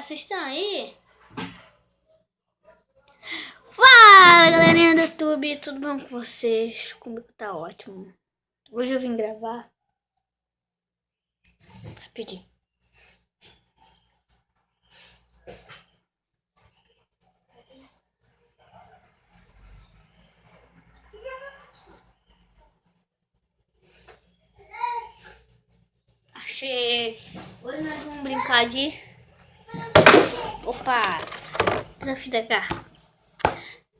vocês estão aí? Fala, galerinha do YouTube, tudo bom com vocês? Comigo tá ótimo. Hoje eu vim gravar rapidinho. Achei. Hoje nós vamos brincar de... Opa! Desafio da garrafa.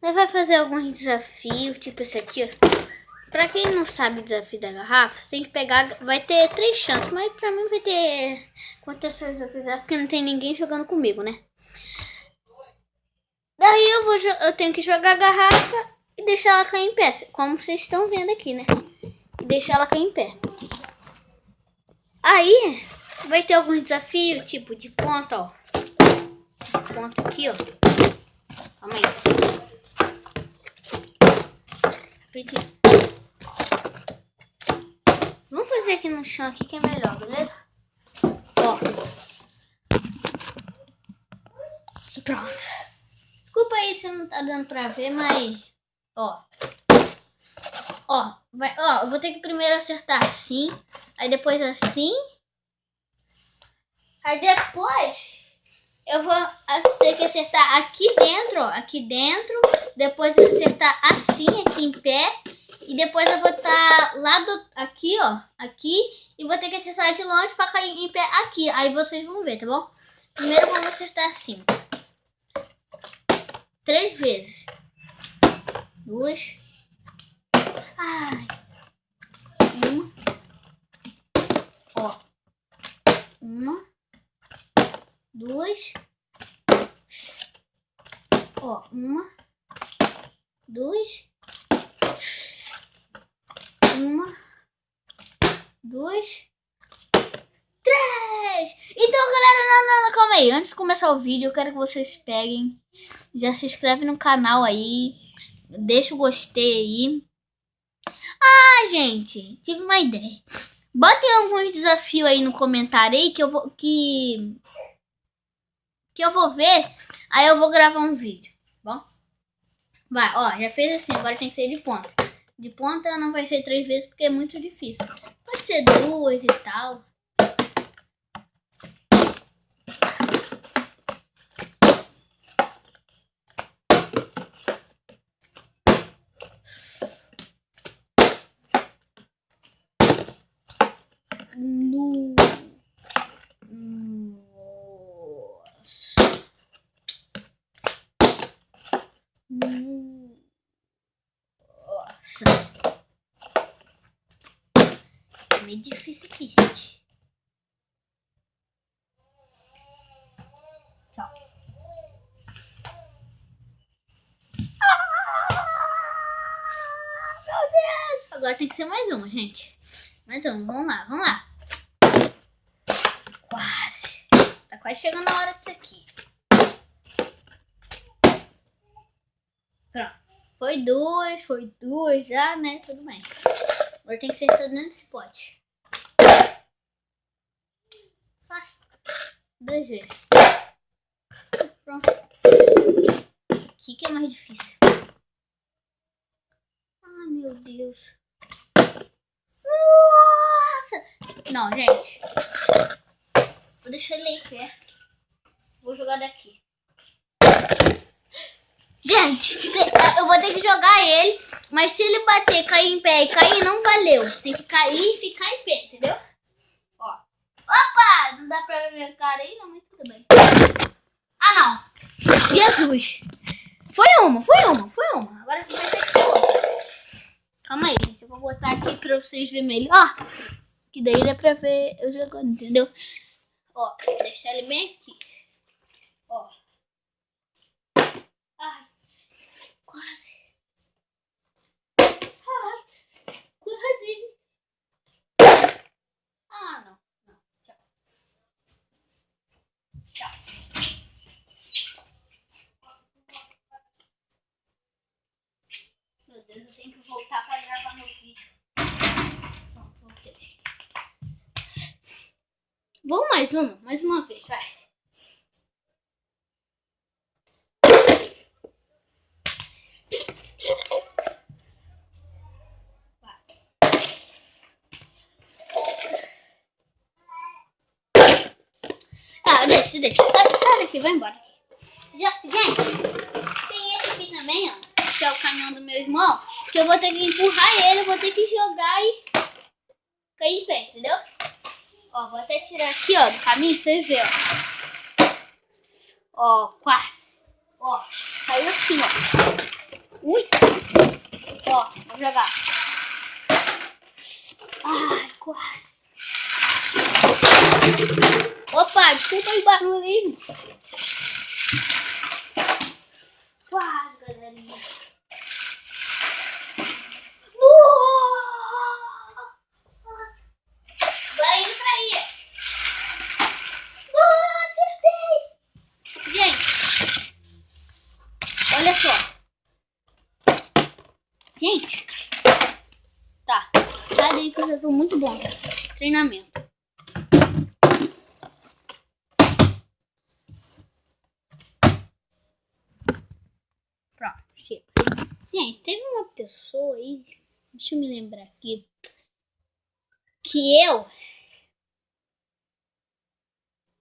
Nós vai fazer alguns desafios, tipo esse aqui, ó. Pra quem não sabe desafio da garrafa, você tem que pegar... Vai ter 3 chances, mas pra mim vai ter... quantas vezes eu quiser, porque não tem ninguém jogando comigo, né? Daí eu tenho que jogar a garrafa e deixar ela cair em pé, como vocês estão vendo aqui, né? E deixar ela cair em pé. Aí, vai ter alguns desafios, tipo de ponta, ó. De ponta aqui, ó. Calma aí. Rapidinho. Vamos fazer aqui no chão aqui que é melhor, beleza? Ó. Pronto. Desculpa aí se não tá dando pra ver, mas... Ó. Ó, eu vou ter que primeiro acertar assim. Aí depois assim. Aí depois eu vou ter que acertar aqui dentro, ó. Aqui dentro. Depois acertar assim, aqui em pé. E depois eu vou estar lá aqui, ó. Aqui. E vou ter que acertar de longe pra cair em pé aqui. Aí vocês vão ver, tá bom? Primeiro vamos acertar assim. 3 vezes. 2. Ai. 1. Ó. 1. 2. Ó. 1. 2. 1. 2. 3. Então, galera, não, calma aí. Antes de começar o vídeo, eu quero que vocês peguem. Já se inscreve no canal aí. Deixa o gostei aí. Ah, gente, tive uma ideia. Botem alguns desafios aí no comentário aí que eu vou eu vou ver. Aí eu vou gravar um vídeo, bom? Vai, ó, já fez assim, agora tem que ser de ponta. De ponta não vai ser 3 vezes porque é muito difícil. Pode ser 2 e tal. Nossa. É meio difícil aqui, gente. Tchau. Meu Deus! Agora tem que ser mais uma, gente. Mais uma, vamos lá. Quase. Tá quase chegando a hora disso aqui. Pronto. Foi duas já, né? Tudo bem. Agora tem que ser todo dentro desse pote. Fácil. 2 vezes. Pronto. Aqui que é mais difícil. Ai, meu Deus. Nossa! Não, gente. Vou deixar ele aí perto. Vou jogar daqui. Gente, eu vou ter que jogar ele. Mas se ele bater, cair em pé e cair, não valeu. Tem que cair e ficar em pé, entendeu? Ó. Opa! Não dá pra ver minha cara aí, não, mas tudo bem. Ah, não. Jesus. Foi uma. Agora vai ter que ser outra. Calma aí, gente. Eu vou botar aqui pra vocês verem melhor. Que daí dá pra ver eu jogando, entendeu? Ó, vou deixar ele bem aqui. Ó. Ai. Quase. Ai. Quase. Ah, não. Tchau. Meu Deus, eu tenho que voltar pra gravar meu vídeo. Pronto, voltei. Vamos mais uma vez, vai. Deixa. Sai daqui, vai embora. Gente, tem esse aqui também, ó. Que é o caminhão do meu irmão. Que eu vou ter que empurrar ele, eu vou ter que jogar e cair em pé, entendeu? Ó, vou até tirar aqui, ó, do caminho pra vocês verem, ó. Ó, quase. Ó, caiu assim, ó. Ui. Ó, vou jogar. Ai, quase. Opa, desculpa o barulho. Quase, galerinha. Agora indo pra aí. Acertei. Gente, olha só. Gente. Tá. Sai daí que eu já tô muito bom. Treinamento. Pronto, chega. Gente, teve uma pessoa aí, deixa eu me lembrar aqui, que eu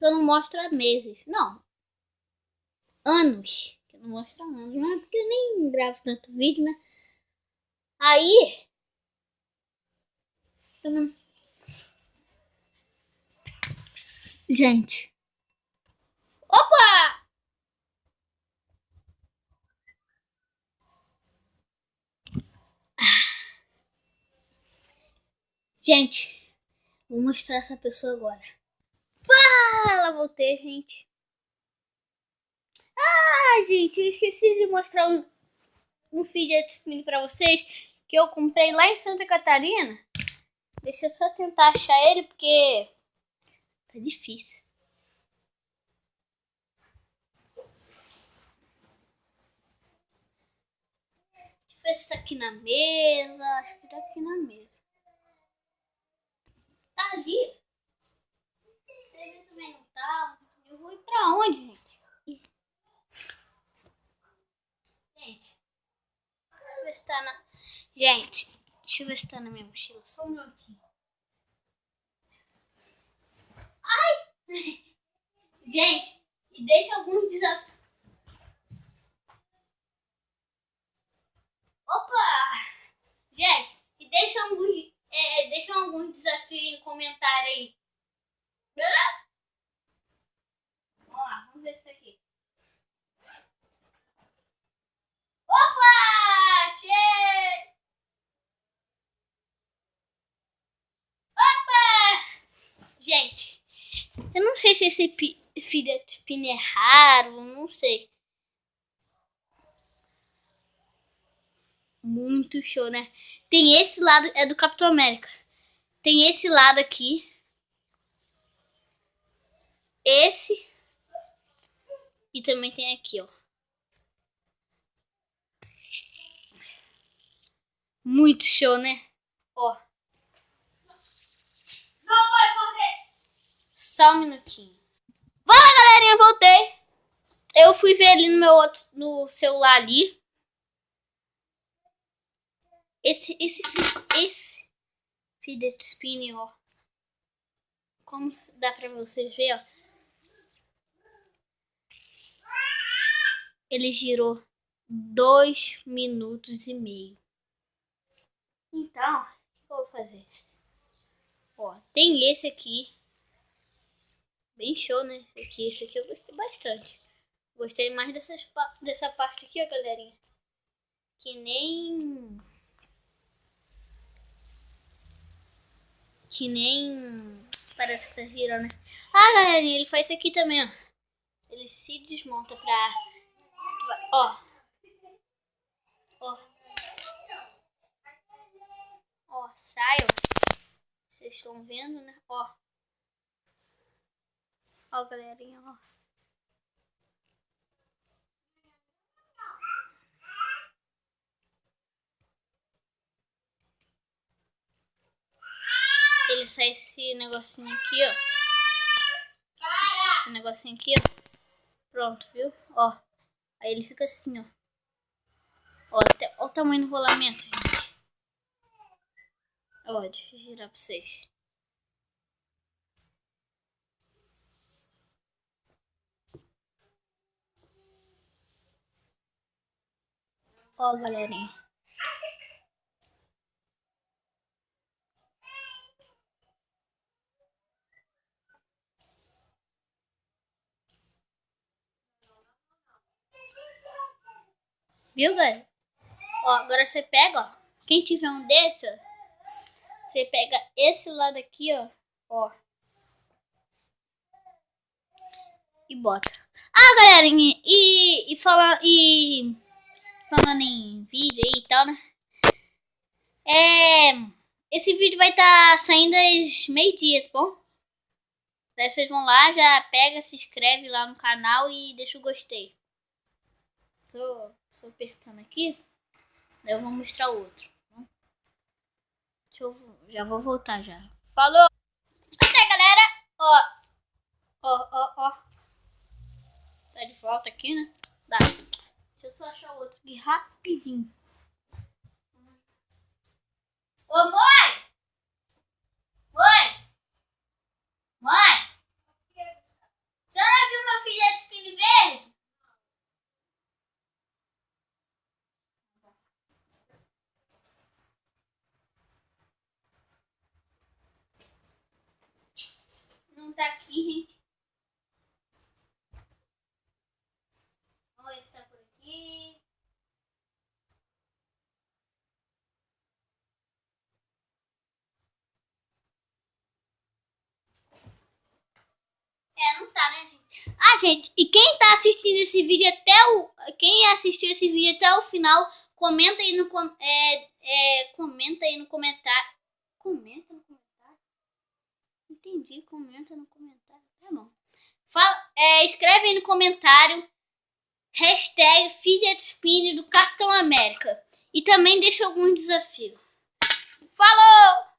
não mostro há meses. Não, anos. Que eu não mostro há anos, não é porque eu nem gravo tanto vídeo, né? Aí, eu não... Gente. Opa! Gente, vou mostrar essa pessoa agora. Fala, voltei, gente. Ah, gente, eu esqueci de mostrar um fidget spinner pra vocês que eu comprei lá em Santa Catarina. Deixa eu só tentar achar ele porque tá difícil. Deixa eu ver se tá aqui na mesa. Acho que tá aqui na mesa. Tá ali. TV também não tá. Eu vou ir pra onde, gente? Gente, deixa eu ver se tá na... Gente, deixa eu ver se tá na minha mochila. Só um minutinho. Ai! Gente, e deixa alguns desafios. Opa! Gente, e deixam alguns desafios no comentário aí. Beleza? Vamos lá, vamos ver isso aqui. Opa! Che... Opa! Gente, eu não sei se esse fidget spinner é raro, não sei. Muito show, né? Tem esse lado, é do Capitão América. Tem esse lado aqui. Esse. E também tem aqui, ó. Muito show, né? Ó. Não vai morrer. Só um minutinho. Fala, galerinha, voltei. Eu fui ver ali no celular ali. Esse fidget spinner, ó. Como dá pra vocês verem, ó. Ele girou 2 minutos e meio. Então, o que eu vou fazer? Ó, tem esse aqui. Bem show, né? Esse aqui eu gostei bastante. Gostei mais dessa parte aqui, ó, galerinha. Que nem parece que tá girando, né? Ah, galerinha, ele faz isso aqui também, ó. Ele se desmonta pra... Ó. Ó. Ó, sai, ó. Vocês estão vendo, né? Ó. Ó, galerinha, ó. Ele sai esse negocinho aqui, ó. Esse negocinho aqui, ó. Pronto, viu? Ó. Aí ele fica assim, ó. Ó, ó o tamanho do rolamento, gente. Ó, deixa eu girar pra vocês. Ó, galerinha. Viu, galera? Ó, agora você pega, ó. Quem tiver um desse, ó, você pega esse lado aqui, ó. Ó. E bota. Ah, galerinha, falando em vídeo aí e tal, né? Esse vídeo vai estar saindo às meio-dia, tá bom? Daí vocês vão lá, já pega, se inscreve lá no canal e deixa o gostei. Tô apertando aqui. Daí eu vou mostrar o outro. Já vou voltar já. Falou! Até, galera! Ó. Tá de volta aqui, né? Dá. Deixa eu só achar o outro aqui rapidinho. Ô, mãe! Mãe! Mãe! Você não viu meu filho de skin verde? Não tá aqui, gente. Vamos ver se tá por aqui. Não tá, né, gente? Ah, gente, e quem tá assistindo esse vídeo quem assistiu esse vídeo até o final, comenta aí no comenta aí no comentário. Comenta no comentário? Entendi, comenta no comentário. Tá bom. Escreve aí no comentário hashtag Fidget Spinner do Capitão América. E também deixa alguns desafios. Falou!